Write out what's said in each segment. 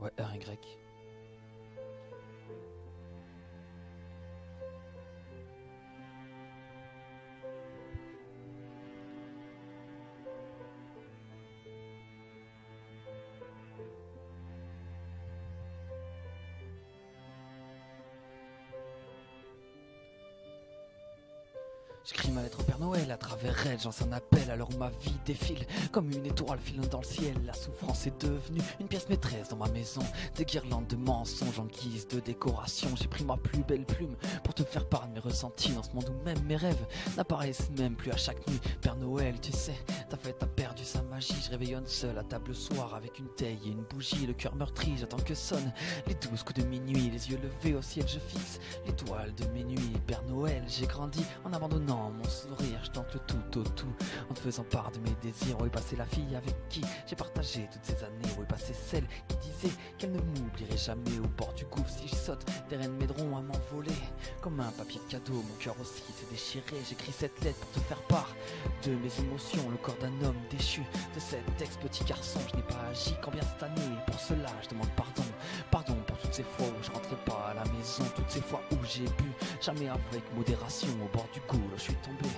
Ouais, RY. J'écris ma lettre au Père Noël à travers elle, j'en appel alors ma vie défile comme une étoile filant dans le ciel. La souffrance est devenue une pièce maîtresse dans ma maison. Des guirlandes de mensonges en guise de décoration. J'ai pris ma plus belle plume pour te faire part de mes ressentis dans ce monde où même mes rêves n'apparaissent même plus à chaque nuit. Père Noël, tu sais, ta fête a perdu sa magie. Je réveillonne seul à table le soir avec une taille et une bougie. Le cœur meurtri, j'attends que sonnent les 12 coups de minuit. Les yeux levés au ciel, je fixe l'étoile de mes nuits. Père Noël, j'ai grandi en abandonnant mon sourire, je tente le tout au tout en te faisant part de mes désirs. Où est passée la fille avec qui j'ai partagé toutes ces années? Où est passée celle qui disait qu'elle ne m'oublierait jamais? Au bord du gouffre, si je saute, des rennes m'aideront à m'envoler. Comme un papier de cadeau, mon cœur aussi s'est déchiré. J'écris cette lettre pour te faire part de mes émotions. Le corps d'un homme déchu, de cet ex-petit garçon. Je n'ai pas agi qu'en bien cette année, et pour cela je demande pardon. Pardon pour toutes ces fois où je rentrais pas à la maison, toutes ces fois où j'ai bu, jamais avec modération. Au bord du goulot, je suis tombé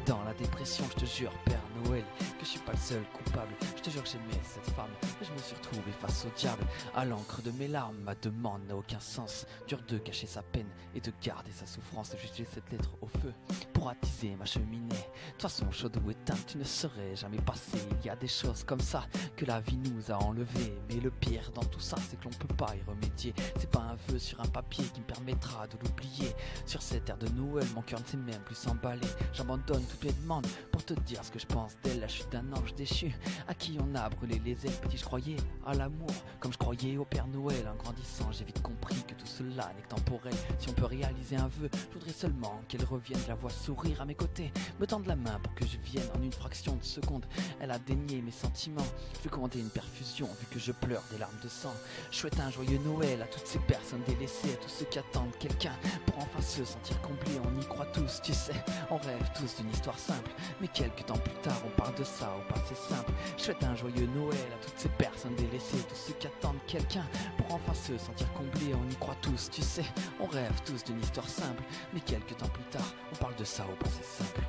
dans la dépression. Je te jure, Père Noël, que je suis pas le seul coupable. Je te jure que j'aimais cette femme, et je me suis retrouvé face au diable. À l'encre de mes larmes, ma demande n'a aucun sens. Dur de cacher sa peine et de garder sa souffrance. J'ai jeté cette lettre au feu pour attiser ma cheminée. De toute façon, chaude ou éteinte, tu ne serais jamais passé. Il y a des choses comme ça que la vie nous a enlevées. Mais le pire dans tout ça, c'est que l'on peut pas y remédier. C'est pas un vœu sur un papier qui me permettra de l'oublier. Sur cette ère de Noël, mon cœur ne sait même plus s'emballer. J'abandonne toutes les demandes pour te dire ce que je pense d'elle. La chute d'un ange déchu à qui on a brûlé les ailes. Petit, je croyais à l'amour comme je croyais au Père Noël. En grandissant, j'ai vite compris que tout cela n'est que temporel. Si on peut réaliser un vœu, je voudrais seulement qu'elle revienne. Je la vois sourire à mes côtés, me tendre la main pour que je vienne. En une fraction de seconde, elle a dénié mes sentiments. Je vais commander une perfusion vu que je pleure des larmes de sang. Je souhaite un joyeux Noël à toutes ces personnes délaissées, à tous ceux qui attendent quelqu'un pour enfin se sentir comblés. On y croit tous, tu sais, on rêve tous d'une histoire simple. Mais quelques temps plus tard, on parle de ça au passé simple. Je souhaite un joyeux Noël à toutes ces personnes délaissées, tous ceux qui attendent quelqu'un pour enfin se sentir comblés. On y croit tous, tu sais, on rêve tous d'une histoire simple. Mais quelques temps plus tard, on parle de ça au passé simple.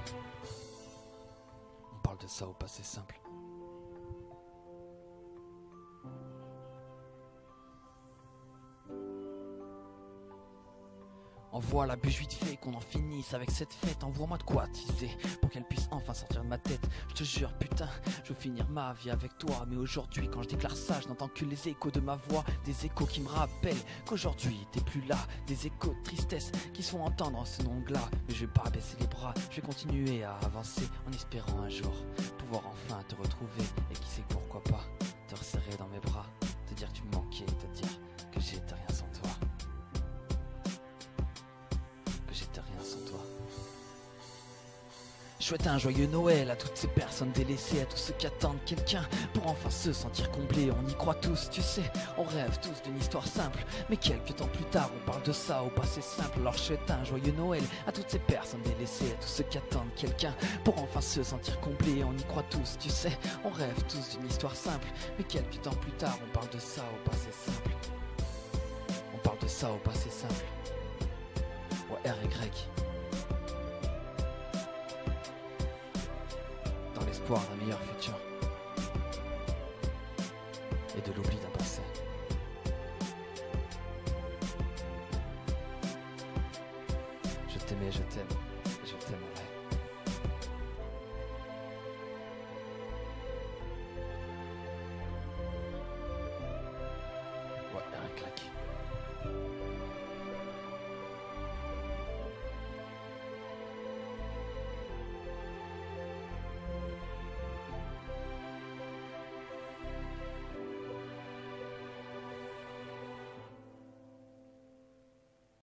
On parle de ça au passé simple. Envoie la bûche vite fait, qu'on en finisse avec cette fête. Envoie-moi de quoi teaser pour qu'elle puisse enfin sortir de ma tête. Je te jure, putain, je veux finir ma vie avec toi. Mais aujourd'hui, quand je déclare ça, je n'entends que les échos de ma voix. Des échos qui me rappellent qu'aujourd'hui t'es plus là. Des échos de tristesse qui se font entendre en ce nom-là. Mais je vais pas baisser les bras, je vais continuer à avancer en espérant un jour pouvoir enfin te retrouver. Et qui sait pourquoi pas te resserrer dans mes bras, te dire que tu me manquais, te dire que j'étais rien sans toi. Je souhaite un joyeux Noël à toutes ces personnes délaissées, à tous ceux qui attendent quelqu'un pour enfin se sentir comblés. On y croit tous, tu sais, on rêve tous d'une histoire simple. Mais quelques temps plus tard, on parle de ça au passé simple. Alors je souhaite un joyeux Noël à toutes ces personnes délaissées, à tous ceux qui attendent quelqu'un pour enfin se sentir comblés. On y croit tous, tu sais, on rêve tous d'une histoire simple. Mais quelques temps plus tard, on parle de ça au passé simple. On parle de ça au passé simple. Ouais, RY. L'espoir d'un meilleur futur et de l'oubli d'un passé. Je t'aimais, je t'aime.